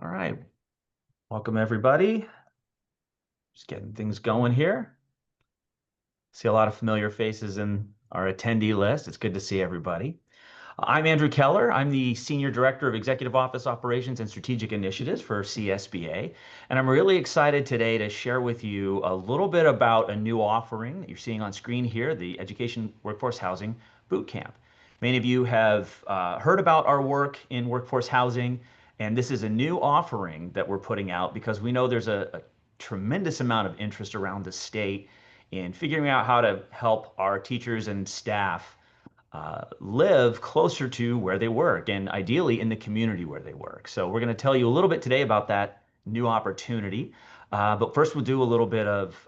All right. Welcome, everybody. Just getting things going here. See a lot of familiar faces in our attendee list. It's good to see everybody. I'm Andrew Keller. I'm the Senior Director of Executive Office Operations and Strategic Initiatives for CSBA. And I'm really excited today to share with you a little bit about a new offering that you're seeing on screen here, the Education Workforce Housing Bootcamp. Many of you have heard about our work in workforce housing, and this is a new offering that we're putting out because we know there's a tremendous amount of interest around the state in figuring out how to help our teachers and staff live closer to where they work and ideally in the community where they work. So we're going to tell you a little bit today about that new opportunity. But first, we'll do a little bit of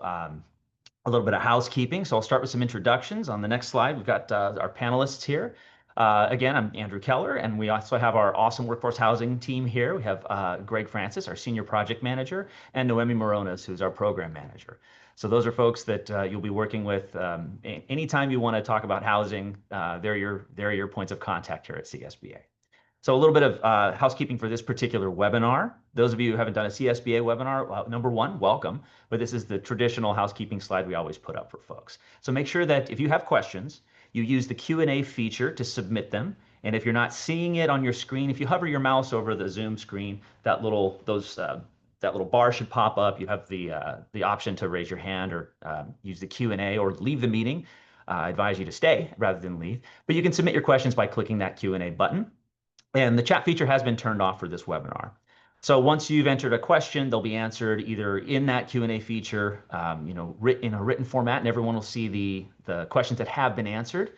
housekeeping. So I'll start with some introductions. On the next slide, we've got our panelists here. Again, I'm Andrew Keller, and we also have our awesome workforce housing team here. We have Greg Francis, our senior project manager, and Noemi Morones, who's our program manager. So those are folks that you'll be working with anytime you want to talk about housing. They're your points of contact here at CSBA. So a little bit of housekeeping for this particular webinar. Those of you who haven't done a CSBA webinar, well, number one, welcome. But this is the traditional housekeeping slide we always put up for folks. So make sure that if you have questions, you use the Q&A feature to submit them. And if you're not seeing it on your screen, if you hover your mouse over the Zoom screen, that little bar should pop up. You have the option to raise your hand or use the Q&A or leave the meeting. I advise you to stay rather than leave. But you can submit your questions by clicking that Q&A button. And the chat feature has been turned off for this webinar. So once you've entered a question, they'll be answered either in that Q&A feature, in a written format, and everyone will see the questions that have been answered,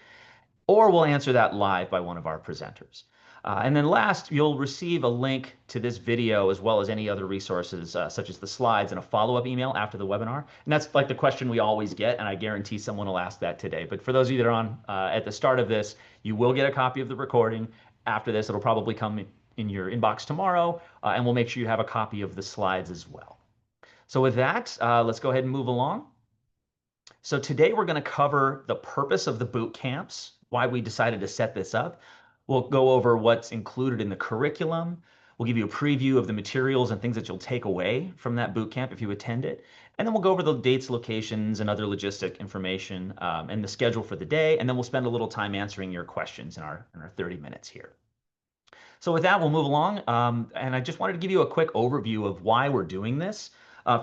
or we'll answer that live by one of our presenters. And then last, you'll receive a link to this video as well as any other resources, such as the slides and a follow-up email after the webinar. And that's like the question we always get, and I guarantee someone will ask that today. But for those of you that are on at the start of this, you will get a copy of the recording. After this, it'll probably come in your inbox tomorrow, and we'll make sure you have a copy of the slides as well. So with that, let's go ahead and move along. So today we're going to cover the purpose of the boot camps, why we decided to set this up. We'll go over what's included in the curriculum. We'll give you a preview of the materials and things that you'll take away from that boot camp if you attend it. And then we'll go over the dates, locations, and other logistic information and the schedule for the day. And then we'll spend a little time answering your questions in our 30 minutes here. So with that, we'll move along. And I just wanted to give you a quick overview of why we're doing this.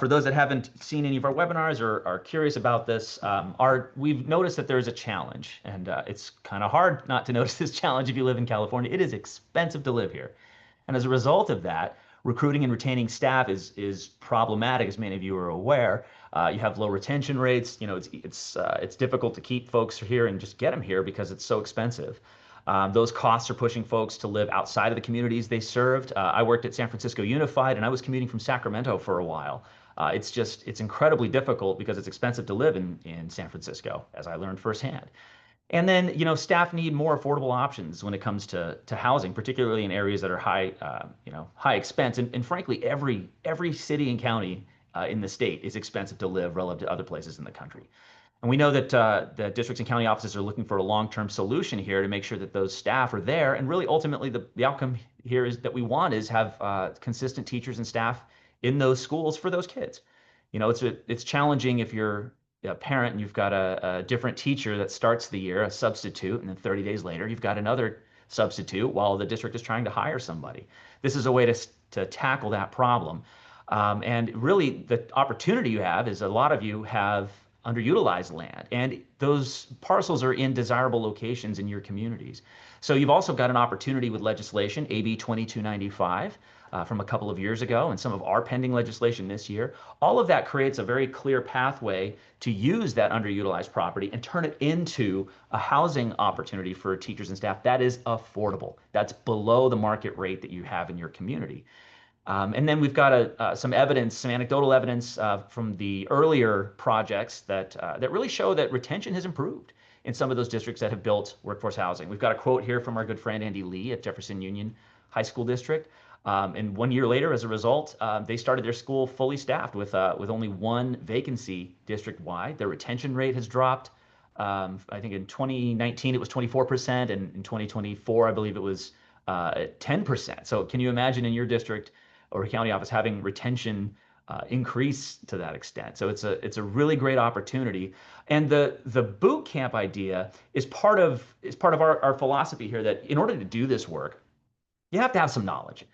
For those that haven't seen any of our webinars or are curious about this, we've noticed that there's a challenge. And it's kind of hard not to notice this challenge if you live in California. It is expensive to live here. And as a result of that, recruiting and retaining staff is problematic, as many of you are aware. You have low retention rates. It's difficult to keep folks here and just get them here because it's so expensive. Those costs are pushing folks to live outside of the communities they served. I worked at San Francisco Unified, and I was commuting from Sacramento for a while. It's incredibly difficult because it's expensive to live in San Francisco, as I learned firsthand. And then, staff need more affordable options when it comes to housing, particularly in areas that are high expense. And frankly, every city and county in the state is expensive to live relative to other places in the country. And we know that the districts and county offices are looking for a long-term solution here to make sure that those staff are there. And really, ultimately, the outcome here is that we want is have consistent teachers and staff in those schools for those kids. It's challenging if you're a parent and you've got a different teacher that starts the year, a substitute, and then 30 days later, you've got another substitute while the district is trying to hire somebody. This is a way to tackle that problem. And really, the opportunity you have is a lot of you have underutilized land, and those parcels are in desirable locations in your communities. So you've also got an opportunity with legislation, AB 2295, from a couple of years ago, and some of our pending legislation this year. All of that creates a very clear pathway to use that underutilized property and turn it into a housing opportunity for teachers and staff that is affordable. That's below the market rate that you have in your community. And then we've got some anecdotal evidence from the earlier projects that really show that retention has improved in some of those districts that have built workforce housing. We've got a quote here from our good friend Andy Lee at Jefferson Union High School District. And 1 year later, as a result, they started their school fully staffed with only one vacancy district-wide. Their retention rate has dropped. I think in 2019 it was 24%, and in 2024 I believe it was 10%. So can you imagine in your district or a county office having retention increase to that extent. So it's a really great opportunity. And the boot camp idea is part of our philosophy here, that in order to do this work, you have to have some knowledge.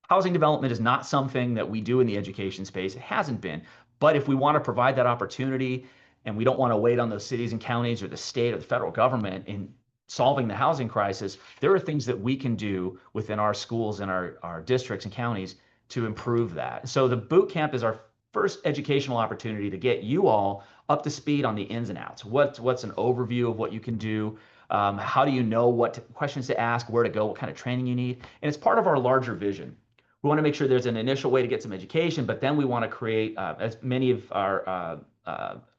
Housing development is not something that we do in the education space. It hasn't been. But if we want to provide that opportunity, and we don't want to wait on those cities and counties or the state or the federal government in solving the housing crisis, there are things that we can do within our schools and our districts and counties to improve that. So the boot camp is our first educational opportunity to get you all up to speed on the ins and outs. What's an overview of what you can do? How do you know what questions to ask, where to go, what kind of training you need? And it's part of our larger vision. We want to make sure there's an initial way to get some education, but then we want to create, as many of our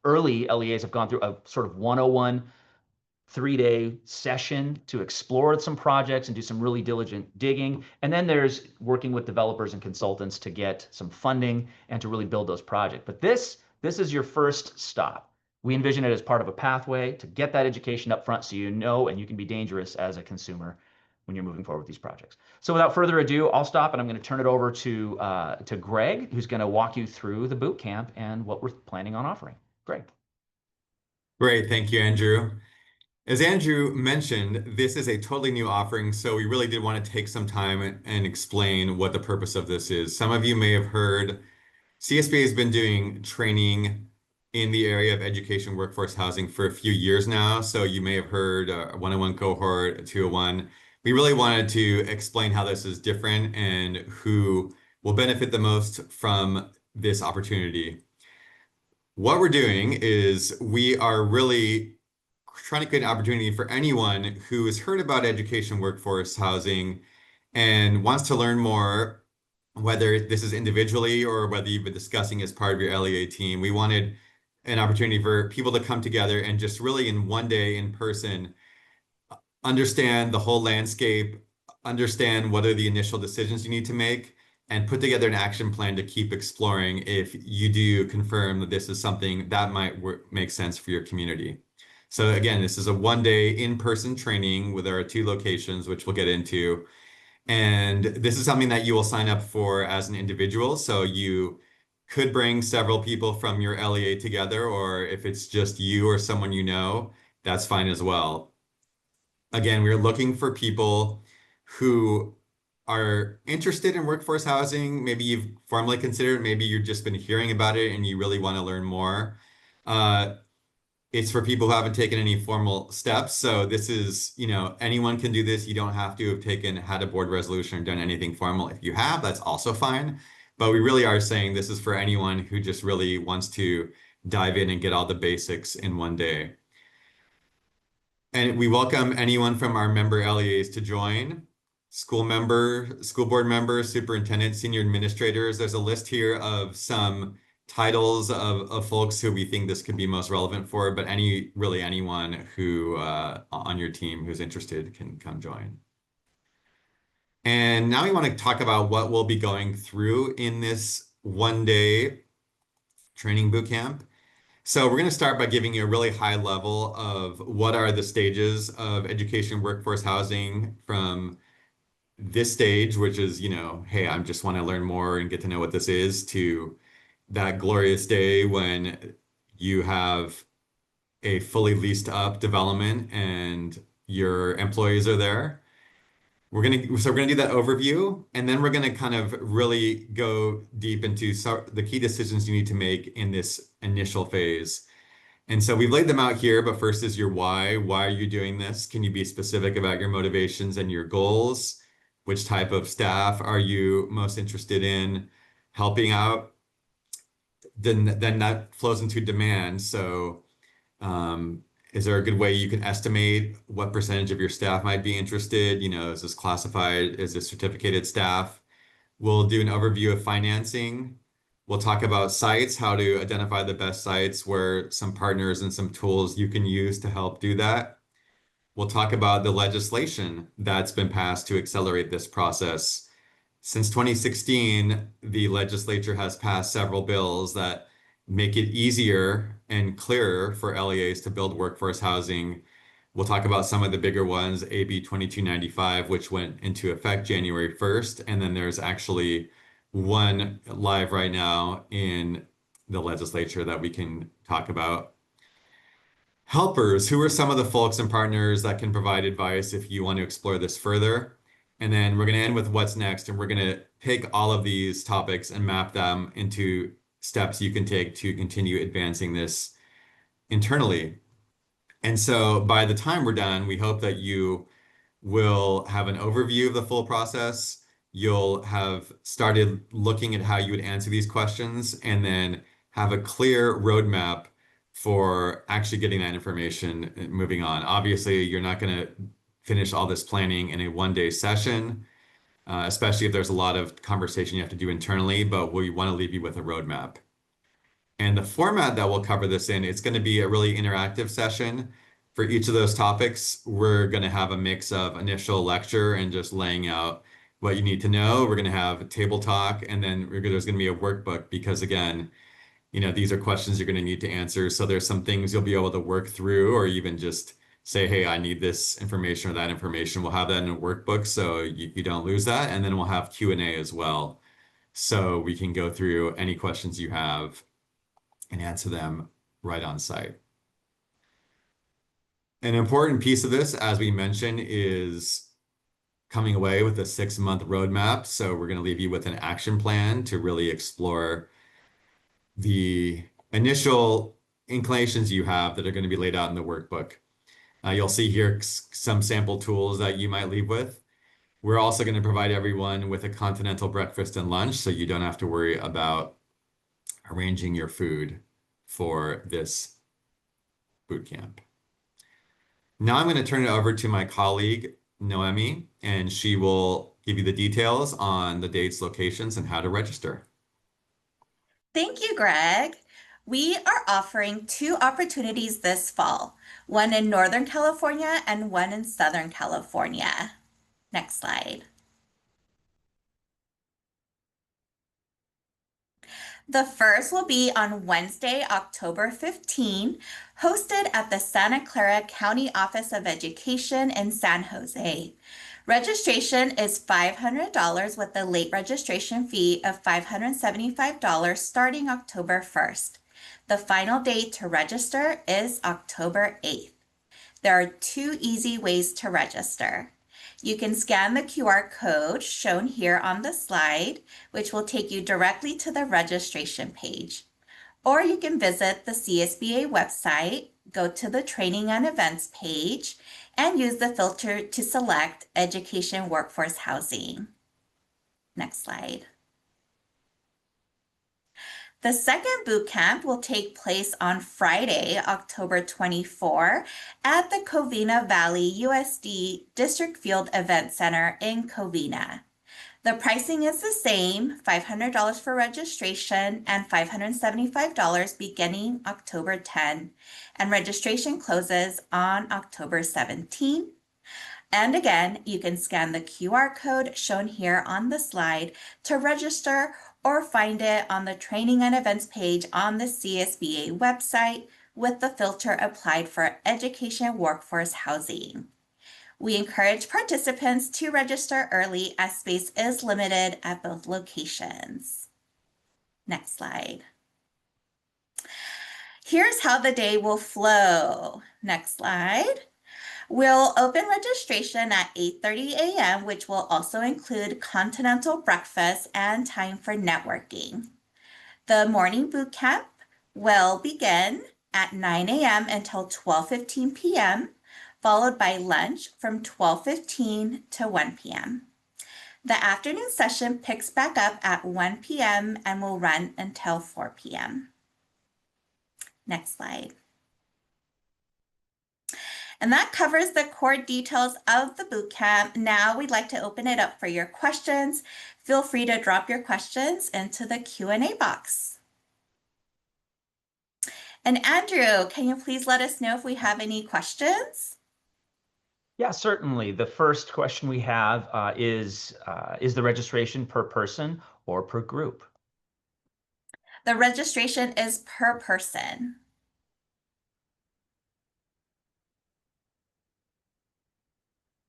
early LEAs have gone through, a sort of 101 3-day session to explore some projects and do some really diligent digging. And then there's working with developers and consultants to get some funding and to really build those projects. But this is your first stop. We envision it as part of a pathway to get that education up front, so you know, and you can be dangerous as a consumer when you're moving forward with these projects. So without further ado, I'll stop, and I'm going to turn it over to Greg, who's going to walk you through the boot camp and what we're planning on offering. Greg. Great, thank you, Andrew. As Andrew mentioned, this is a totally new offering, so we really did want to take some time and explain what the purpose of this is. Some of you may have heard CSBA has been doing training in the area of education workforce housing for a few years now, so you may have heard a 101 cohort, a 201. We really wanted to explain how this is different and who will benefit the most from this opportunity. What we're doing is we are really trying to create an opportunity for anyone who has heard about education workforce housing and wants to learn more, whether this is individually or whether you've been discussing as part of your LEA team. We wanted an opportunity for people to come together and just really in one day in person, understand the whole landscape, understand what are the initial decisions you need to make, and put together an action plan to keep exploring if you do confirm that this is something that might make sense for your community. So again, this is a one-day in-person training with our 2 locations, which we'll get into. And this is something that you will sign up for as an individual. So you could bring several people from your LEA together, or if it's just you or someone you know, that's fine as well. Again, we're looking for people who are interested in workforce housing. Maybe you've formally considered it, maybe you've just been hearing about it and you really want to learn more. It's for people who haven't taken any formal steps. So this is, anyone can do this. You don't have to have had a board resolution or done anything formal. If you have, that's also fine. But we really are saying this is for anyone who just really wants to dive in and get all the basics in one day. And we welcome anyone from our member LEAs to join. School board members, superintendents, senior administrators. There's a list here of some titles of folks who we think this could be most relevant for, but really anyone who on your team who's interested can come join. And now we want to talk about what we'll be going through in this one-day training boot camp. So we're going to start by giving you a really high level of what are the stages of education workforce housing from this stage, which is, hey, I just want to learn more and get to know what this is, to that glorious day when you have a fully leased up development and your employees are there. We're gonna do that overview, and then we're gonna kind of really go deep into the key decisions you need to make in this initial phase. And so we've laid them out here, but first is your why. Why are you doing this? Can you be specific about your motivations and your goals? Which type of staff are you most interested in helping out? Then that flows into demand. So is there a good way you can estimate what percentage of your staff might be interested? Is this classified? Is this certificated staff? We'll do an overview of financing. We'll talk about sites, how to identify the best sites, where some partners and some tools you can use to help do that. We'll talk about the legislation that's been passed to accelerate this process. Since 2016, the legislature has passed several bills that make it easier and clearer for LEAs to build workforce housing. We'll talk about some of the bigger ones, AB 2295, which went into effect January 1st. And then there's actually one live right now in the legislature that we can talk about. Helpers, who are some of the folks and partners that can provide advice if you want to explore this further? And then we're going to end with what's next, and we're going to take all of these topics and map them into steps you can take to continue advancing this internally. And so by the time we're done, we hope that you will have an overview of the full process. You'll have started looking at how you would answer these questions and then have a clear roadmap for actually getting that information and moving on. Obviously, you're not going to finish all this planning in a one-day session, especially if there's a lot of conversation you have to do internally, but we want to leave you with a roadmap. And the format that we'll cover this in, it's going to be a really interactive session. For each of those topics, we're going to have a mix of initial lecture and just laying out what you need to know. We're going to have table talk, and then there's going to be a workbook because, again, these are questions you're going to need to answer. So there's some things you'll be able to work through or even just say, hey, I need this information or that information. We'll have that in a workbook so you don't lose that. And then we'll have Q&A as well. So we can go through any questions you have and answer them right on site. An important piece of this, as we mentioned, is coming away with a 6-month roadmap. So we're going to leave you with an action plan to really explore the initial inclinations you have that are going to be laid out in the workbook. You'll see here some sample tools that you might leave with. We're also going to provide everyone with a continental breakfast and lunch, so you don't have to worry about arranging your food for this boot camp. Now I'm going to turn it over to my colleague, Noemi, and she will give you the details on the dates, locations, and how to register. Thank you, Greg. We are offering 2 opportunities this fall, one in Northern California and one in Southern California. Next slide. The first will be on Wednesday, October 15, hosted at the Santa Clara County Office of Education in San Jose. Registration is $500 with a late registration fee of $575 starting October 1st. The final date to register is October 8th. There are 2 easy ways to register. You can scan the QR code shown here on the slide, which will take you directly to the registration page. Or you can visit the CSBA website, go to the Training and Events page, and use the filter to select Education Workforce Housing. Next slide. The second boot camp will take place on Friday, October 24, at the Covina Valley USD District Field Event Center in Covina. The pricing is the same, $500 for registration and $575 beginning October 10, and registration closes on October 17. And again, you can scan the QR code shown here on the slide to register or find it on the Training and Events page on the CSBA website with the filter applied for Education Workforce Housing. We encourage participants to register early as space is limited at both locations. Next slide. Here's how the day will flow. Next slide. We'll open registration at 8:30 a.m., which will also include continental breakfast and time for networking. The morning boot camp will begin at 9 a.m. until 12:15 p.m., followed by lunch from 12:15 to 1 p.m. The afternoon session picks back up at 1 p.m. and will run until 4 p.m. Next slide. And that covers the core details of the bootcamp. Now we'd like to open it up for your questions. Feel free to drop your questions into the Q&A box. And Andrew, can you please let us know if we have any questions? Yeah, certainly. The first question we have is the registration per person or per group? The registration is per person.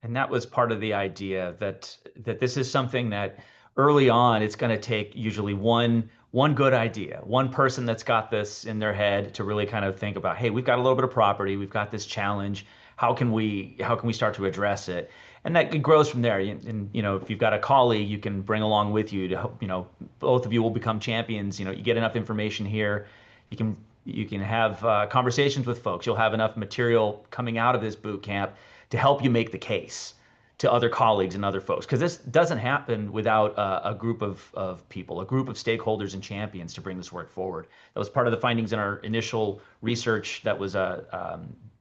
And that was part of the idea that this is something that early on, it's going to take usually one good idea, one person that's got this in their head to really kind of think about, hey, we've got a little bit of property, we've got this challenge. How can we start to address it? And that it grows from there. And if you've got a colleague you can bring along with you to help, both of you will become champions. You get enough information here, you can have conversations with folks. You'll have enough material coming out of this boot camp to help you make the case to other colleagues and other folks, because this doesn't happen without a group of people, a group of stakeholders and champions to bring this work forward. That was part of the findings in our initial research that was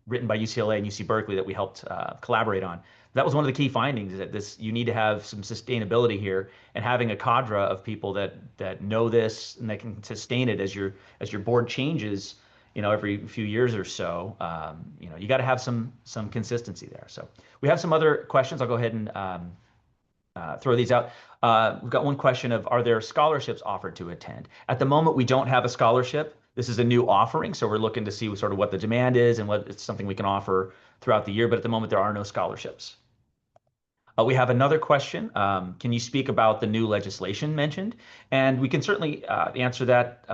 written by UCLA and UC Berkeley that we helped collaborate on. That was one of the key findings, is that you need to have some sustainability here, and having a cadre of people that know this and that can sustain it as your board changes, every few years or so. You got to have some consistency there. So we have some other questions. I'll go ahead and throw these out. We've got one question of, are there scholarships offered to attend? At the moment, we don't have a scholarship. This is a new offering, so we're looking to see sort of what the demand is and what it's something we can offer throughout the year. But at the moment, there are no scholarships. We have another question. Can you speak about the new legislation mentioned? And we can certainly answer that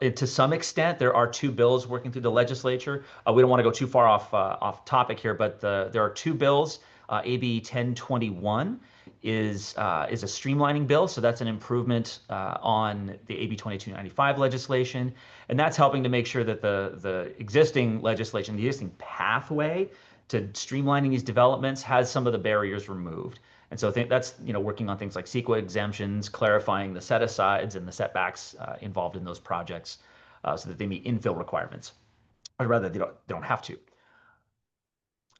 to some extent. There are two bills working through the legislature. We don't want to go too far off topic here, but there are two bills. AB 1021 is a streamlining bill, so that's an improvement on the AB 2295 legislation, and that's helping to make sure that the existing legislation, the existing pathway to streamlining these developments, has some of the barriers removed. And so I think that's working on things like CEQA exemptions, clarifying the set asides and the setbacks involved in those projects, so that they meet infill requirements, or rather they don't have to.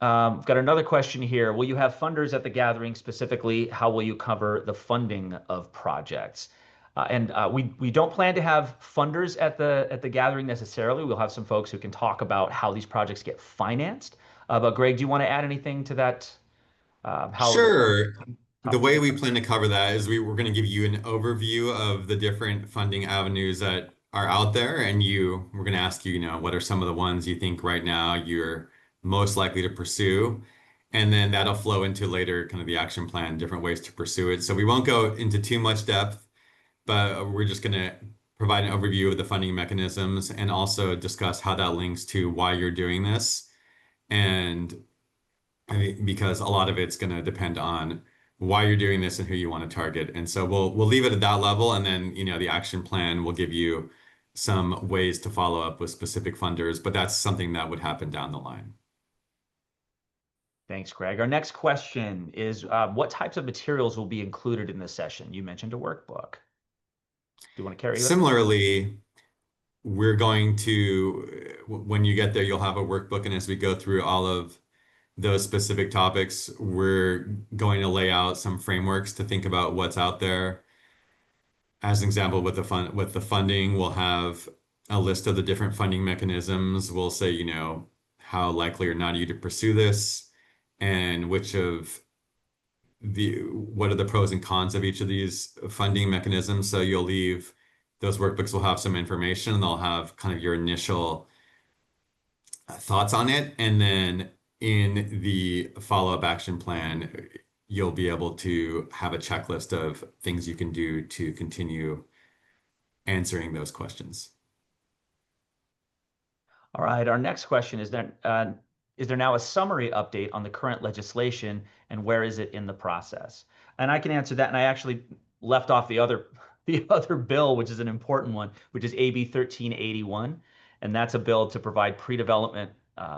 We've got another question here. Will you have funders at the gathering? Specifically, how will you cover the funding of projects? And we don't plan to have funders at the gathering necessarily. We'll have some folks who can talk about how these projects get financed. But Greg, do you want to add anything to that? How Sure. The topics way get we funded? plan to cover that is we're going to give you an overview of the different funding avenues that are out there, and we're going to ask you, what are some of the ones you think right now you're most likely to pursue, and then that'll flow into later kind of the action plan, different ways to pursue it. So we won't go into too much depth, but we're just going to provide an overview of the funding mechanisms and also discuss how that links to why you're doing this. And because a lot of it's going to depend on why you're doing this and who you want to target. And so we'll leave it at that level, and then the action plan will give you some ways to follow up with specific funders, but that's something that would happen down the line. Thanks, Greg. Our next question is, what types of materials will be included in this session? You mentioned a workbook. Do you want to carry that? Similarly, we're going to, when you get there, you'll have a workbook, and as we go through all of those specific topics, we're going to lay out some frameworks to think about what's out there. As an example, with the funding, we'll have a list of the different funding mechanisms. We'll say, how likely or not are you to pursue this, and what are the pros and cons of each of these funding mechanisms. So those workbooks will have some information, and they'll have kind of your initial thoughts on it. And then in the follow-up action plan, you'll be able to have a checklist of things you can do to continue answering those questions. All right. Our next question is there now a summary update on the current legislation, and where is it in the process? And I can answer that. And I actually left off the other bill, which is an important one, which is AB 1381. And that's a bill to provide pre-development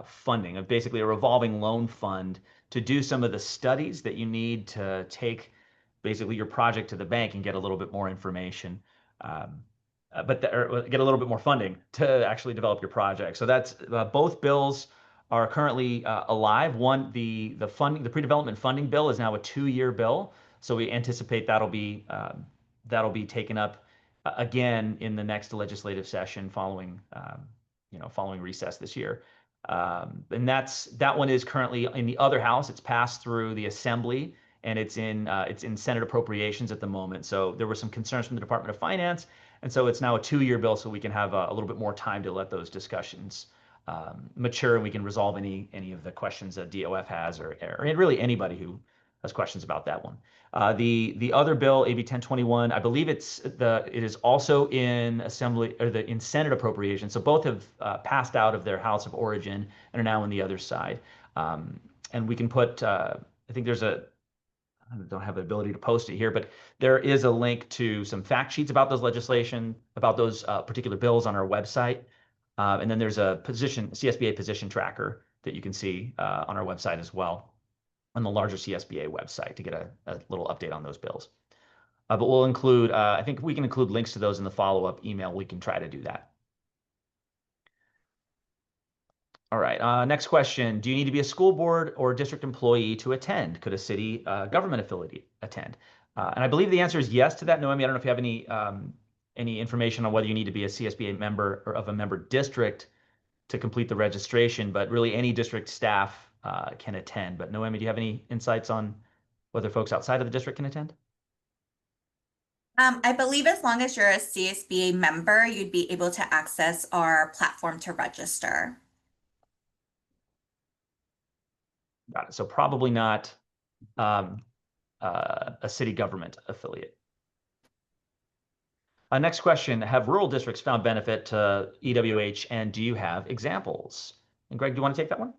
funding, of basically a revolving loan fund to do some of the studies that you need to take basically your project to the bank and get a little bit more information, or get a little bit more funding to actually develop your project. So that's both bills are currently alive. One, the pre-development funding bill is now a 2-year bill, so we anticipate that'll be taken up again in the next legislative session following recess this year. And that one is currently in the other house. It's passed through the assembly, and it's in Senate appropriations at the moment. So there were some concerns from the Department of Finance, and so it's now a 2-year bill, so we can have a little bit more time to let those discussions mature, and we can resolve any of the questions that DOF has, or really anybody who has questions about that one. The other bill, AB 1021, I believe it is also in Assembly or in Senate appropriation. So both have passed out of their House of origin and are now on the other side. And we can put, I think I don't have the ability to post it here, but there is a link to some fact sheets about those legislation, about those particular bills on our website. And then there's a CSBA position tracker that you can see on our website as well, on the larger CSBA website, to get a little update on those bills. But we'll include, I think we can include links to those in the follow-up email. We can try to do that. All right, next question. Do you need to be a school board or district employee to attend? Could a city government affiliate attend? And I believe the answer is yes to that. Noemi, I don't know if you have any information on whether you need to be a CSBA member or of a member district to complete the registration, but really any district staff can attend. But Noemi, do you have any insights on whether folks outside of the district can attend? I believe as long as you're a CSBA member, you'd be able to access our platform to register. Got it. So probably not a city government affiliate. Next question. Have rural districts found benefit to EWH, and do you have examples? And Greg, do you want to take that one?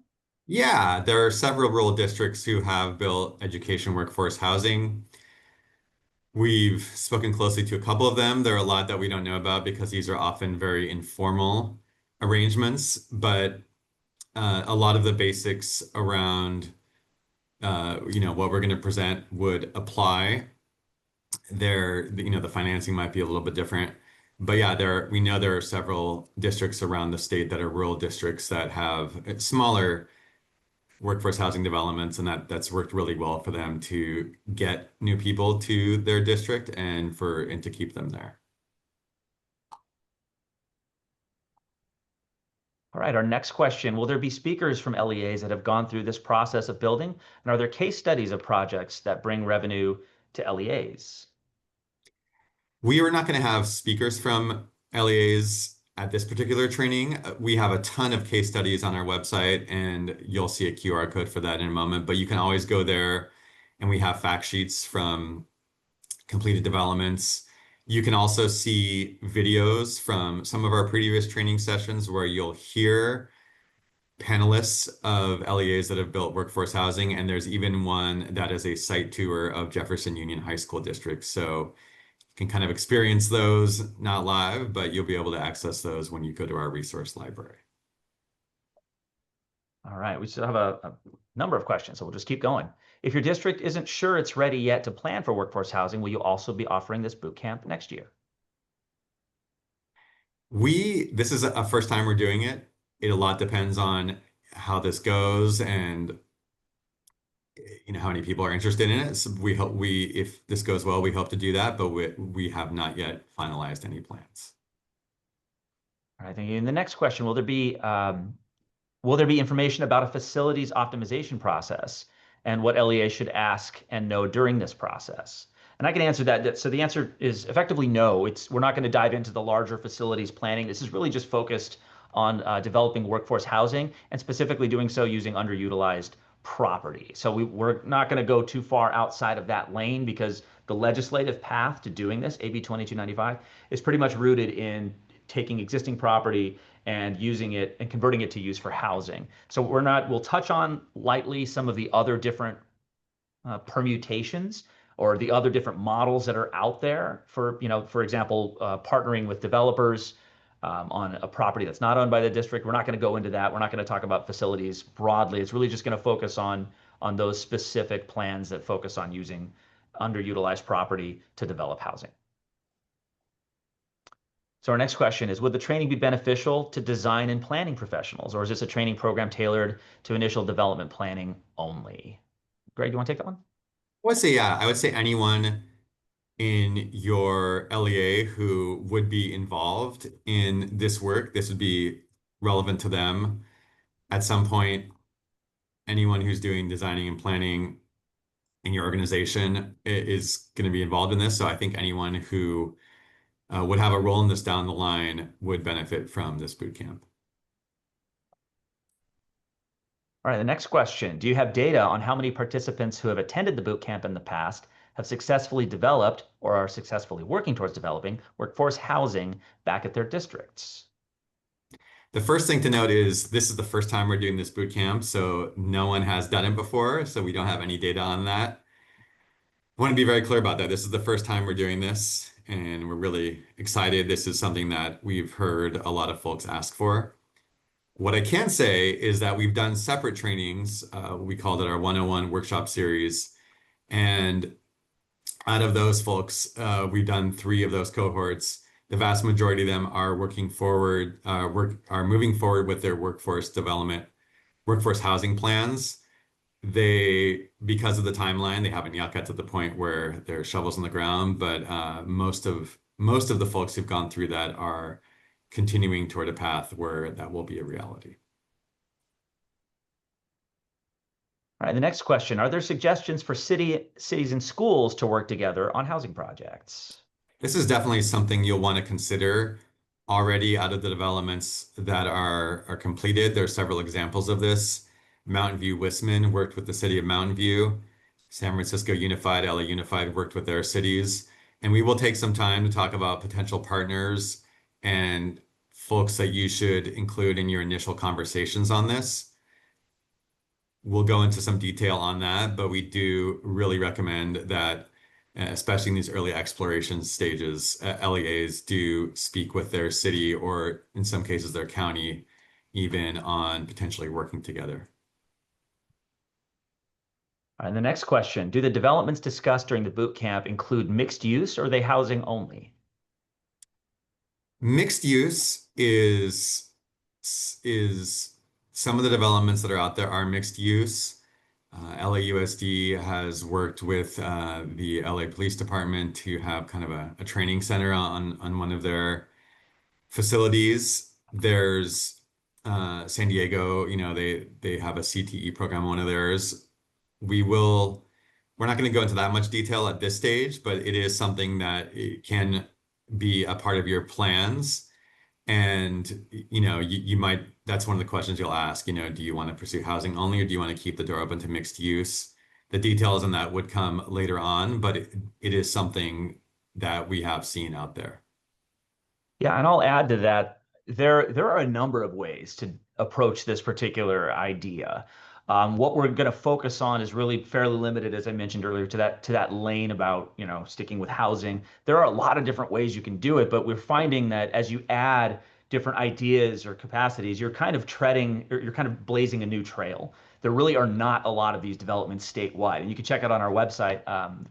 Yeah, there are several rural districts who have built education workforce housing. We've spoken closely to a couple of them. There are a lot that we don't know about because these are often very informal arrangements, but a lot of the basics around what we're going to present would apply. The financing might be a little bit different. But yeah, we know there are several districts around the state that are rural districts that have smaller workforce housing developments, and that's worked really well for them to get new people to their district and to keep them there. All right, our next question. Will there be speakers from LEAs that have gone through this process of building? And are there case studies of projects that bring revenue to LEAs? We are not going to have speakers from LEAs at this particular training. We have a ton of case studies on our website, and you'll see a QR code for that in a moment, but you can always go there, and we have fact sheets from completed developments. You can also see videos from some of our previous training sessions where you'll hear panelists of LEAs that have built workforce housing, and there's even one that is a site tour of Jefferson Union High School District. So you can kind of experience those, not live, but you'll be able to access those when you go to our resource library. All right, we still have a number of questions, so we'll just keep going. If your district isn't sure it's ready yet to plan for workforce housing, will you also be offering this boot camp next year? This is a first time we're doing it. A lot depends on how this goes and how many people are interested in it. So if this goes well, we hope to do that, but we have not yet finalized any plans. All right, thank you. And the next question, will there be information about a facilities optimization process and what LEA should ask and know during this process? And I can answer that. So the answer is effectively no. We're not going to dive into the larger facilities planning. This is really just focused on developing workforce housing, and specifically doing so using underutilized property. So we're not going to go too far outside of that lane, because the legislative path to doing this, AB 2295, is pretty much rooted in taking existing property and using it and converting it to use for housing. So we'll touch on lightly some of the other different permutations or the other different models that are out there for example, partnering with developers on a property that's not owned by the district. We're not going to go into that. We're not going to talk about facilities broadly. It's really just going to focus on those specific plans that focus on using underutilized property to develop housing. So our next question is, would the training be beneficial to design and planning professionals, or is this a training program tailored to initial development planning only? Greg, do you want to take that one? I would say anyone in your LEA who would be involved in this work, this would be relevant to them. At some point, anyone who's doing designing and planning in your organization is going to be involved in this. So I think anyone who would have a role in this down the line would benefit from this boot camp. All right, the next question. Do you have data on how many participants who have attended the boot camp in the past have successfully developed or are successfully working towards developing workforce housing back at their districts? The first thing to note is this is the first time we're doing this boot camp, so no one has done it before, so we don't have any data on that. I want to be very clear about that. This is the first time we're doing this, and we're really excited. This is something that we've heard a lot of folks ask for. What I can say is that we've done separate trainings. We called it our 101 workshop series. And out of those folks, we've done 3 of those cohorts. The vast majority of them are moving forward with their workforce development, workforce housing plans. Because of the timeline, they haven't yet got to the point where there are shovels in the ground, but most of the folks who've gone through that are continuing toward a path where that will be a reality. All right, the next question. Are there suggestions for cities and schools to work together on housing projects? This is definitely something you'll want to consider already out of the developments that are completed. There are several examples of this. Mountain View Wisman worked with the city of Mountain View. San Francisco Unified, LA Unified worked with their cities. And we will take some time to talk about potential partners and folks that you should include in your initial conversations on this. We'll go into some detail on that, but we do really recommend that, especially in these early exploration stages, LEAs do speak with their city or in some cases their county, even on potentially working together. All right, the next question. Do the developments discussed during the boot camp include mixed use or are they housing only? Mixed use is some of the developments that are out there are mixed use. LAUSD has worked with the LA Police Department to have kind of a training center on one of their facilities. There's San Diego, they have a CTE program on one of theirs. We're not going to go into that much detail at this stage, but it is something that it can be a part of your plans. And, that's one of the questions you'll ask, do you want to pursue housing only or do you want to keep the door open to mixed use? The details on that would come later on, but it is something that we have seen out there. Yeah, and I'll add to that, there are a number of ways to approach this particular idea. What we're going to focus on is really fairly limited, as I mentioned earlier, to that lane about, sticking with housing. There are a lot of different ways you can do it, but we're finding that as you add different ideas or capacities, you're kind of blazing a new trail. There really are not a lot of these developments statewide, and you can check it on our website.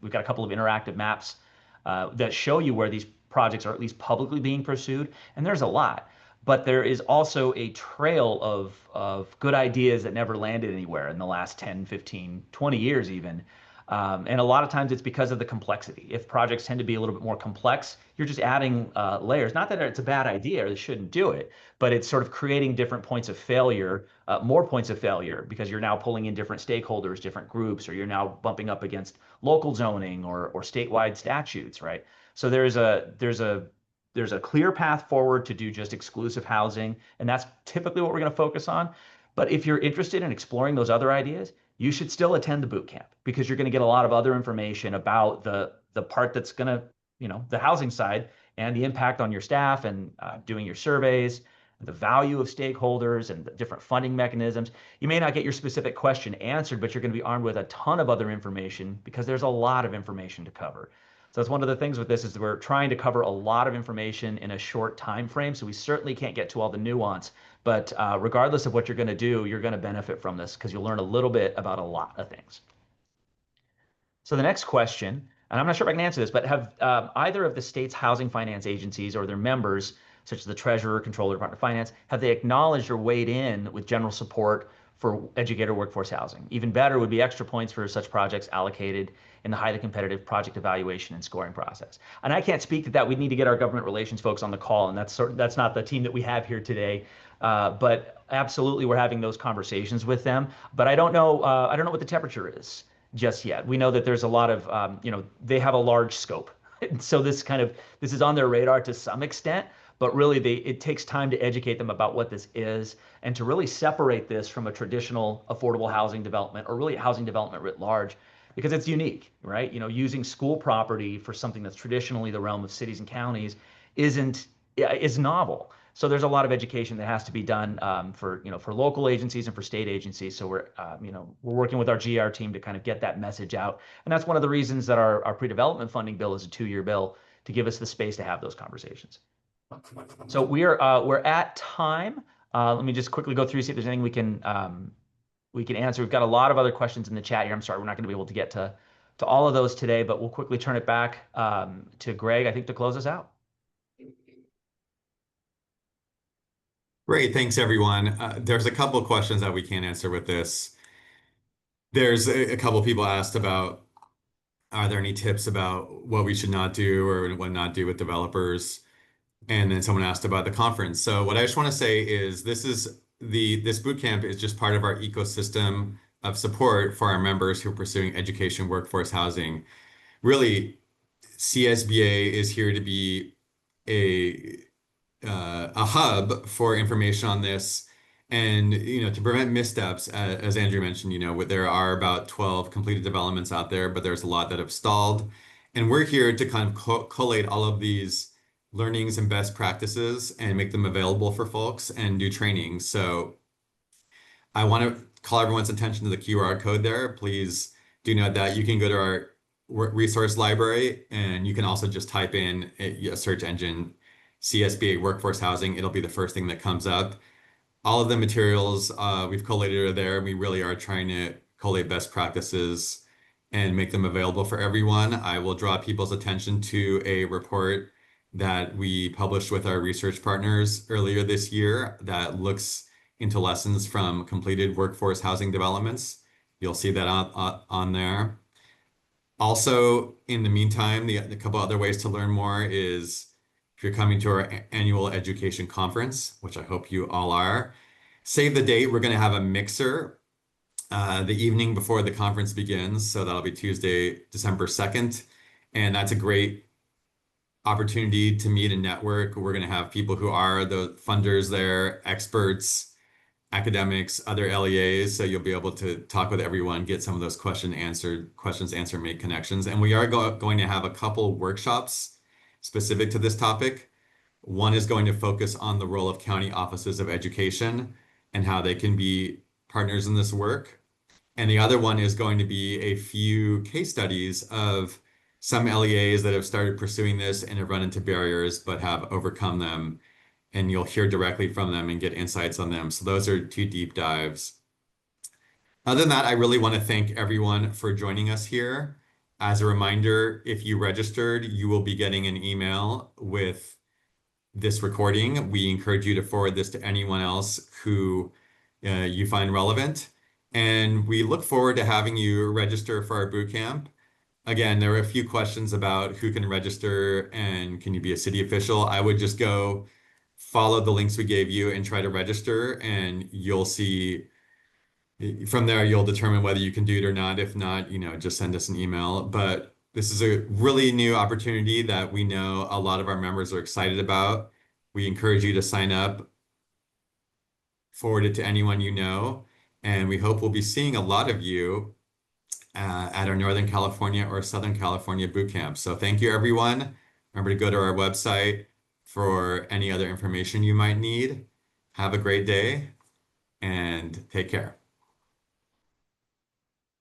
We've got a couple of interactive maps that show you where these projects are at least publicly being pursued, and there's a lot. But there is also a trail of good ideas that never landed anywhere in the last 10, 15, 20 years even. And a lot of times it's because of the complexity. If projects tend to be a little bit more complex, you're just adding layers. Not that it's a bad idea or they shouldn't do it, but it's sort of creating different points of failure, more points of failure, because you're now pulling in different stakeholders, different groups, or you're now bumping up against local zoning or statewide statutes, right? So there's a clear path forward to do just exclusive housing, and that's typically what we're going to focus on. But if you're interested in exploring those other ideas, you should still attend the boot camp because you're going to get a lot of other information about the part that's going to, the housing side and the impact on your staff and doing your surveys, the value of stakeholders and the different funding mechanisms. You may not get your specific question answered, but you're going to be armed with a ton of other information because there's a lot of information to cover. So that's one of the things with this is we're trying to cover a lot of information in a short time frame. So we certainly can't get to all the nuance, but regardless of what you're going to do, you're going to benefit from this because you'll learn a little bit about a lot of things. So the next question, and I'm not sure if I can answer this, but have either of the state's housing finance agencies or their members, such as the Treasurer, Controller, Department of Finance, have they acknowledged or weighed in with general support for educator workforce housing? Even better would be extra points for such projects allocated in the highly competitive project evaluation and scoring process. And I can't speak to that. We need to get our government relations folks on the call, and that's not the team that we have here today. But absolutely, we're having those conversations with them. But I don't know. I don't know what the temperature is just yet. We know that there's a lot of, they have a large scope. So this is on their radar to some extent, but really it takes time to educate them about what this is and to really separate this from a traditional affordable housing development or really housing development writ large because it's unique, right? Using school property for something that's traditionally the realm of cities and counties is novel. So there's a lot of education that has to be done for local agencies and for state agencies. So we're working with our GR team to kind of get that message out, and that's one of the reasons that our pre-development funding bill is a 2-year bill to give us the space to have those conversations. So we're at time. Let me just quickly go through see if there's anything we can answer. We've got a lot of other questions in the chat here. I'm sorry we're not going to be able to get to all of those today, but we'll quickly turn it back to Greg, I think, to close us out. Great, thanks everyone. There's a couple of questions that we can't answer with this. There's a couple of people asked about, are there any tips about what we should not do or what not do with developers? And then someone asked about the conference. So what I just want to say is this boot camp is just part of our ecosystem of support for our members who are pursuing education, workforce, housing. Really, CSBA is here to be a hub for information on this, and to prevent missteps. As Andrew mentioned, there are about 12 completed developments out there, but there's a lot that have stalled, and we're here to kind of collate all of these learnings and best practices and make them available for folks and do training. So I want to call everyone's attention to the QR code there. Please do note that you can go to our resource library, and you can also just type in a search engine, CSBA Workforce Housing. It'll be the first thing that comes up. All of the materials we've collated are there. We really are trying to collate best practices and make them available for everyone. I will draw people's attention to a report that we published with our research partners earlier this year that looks into lessons from completed workforce housing developments. You'll see that on there. Also, in the meantime, a couple other ways to learn more is if you're coming to our annual education conference, which I hope you all are, save the date. We're going to have a mixer the evening before the conference begins. So that'll be Tuesday, December 2nd. And that's a great opportunity to meet and network. We're going to have people who are the funders there, experts, academics, other LEAs. So you'll be able to talk with everyone, get some of those questions answered, make connections. And we are going to have a couple workshops specific to this topic. One is going to focus on the role of county offices of education and how they can be partners in this work. And the other one is going to be a few case studies of some LEAs that have started pursuing this and have run into barriers but have overcome them. And you'll hear directly from them and get insights on them. So those are 2 deep dives. Other than that, I really want to thank everyone for joining us here. As a reminder, if you registered, you will be getting an email with this recording. We encourage you to forward this to anyone else who you find relevant. And we look forward to having you register for our bootcamp. Again, there were a few questions about who can register and can you be a city official. I would just go follow the links we gave you and try to register, and you'll see from there, you'll determine whether you can do it or not. If not, just send us an email. But this is a really new opportunity that we know a lot of our members are excited about. We encourage you to sign up, forward it to anyone you know, and we hope we'll be seeing a lot of you at our Northern California or Southern California bootcamp. So thank you, everyone. Remember to go to our website for any other information you might need. Have a great day and take care.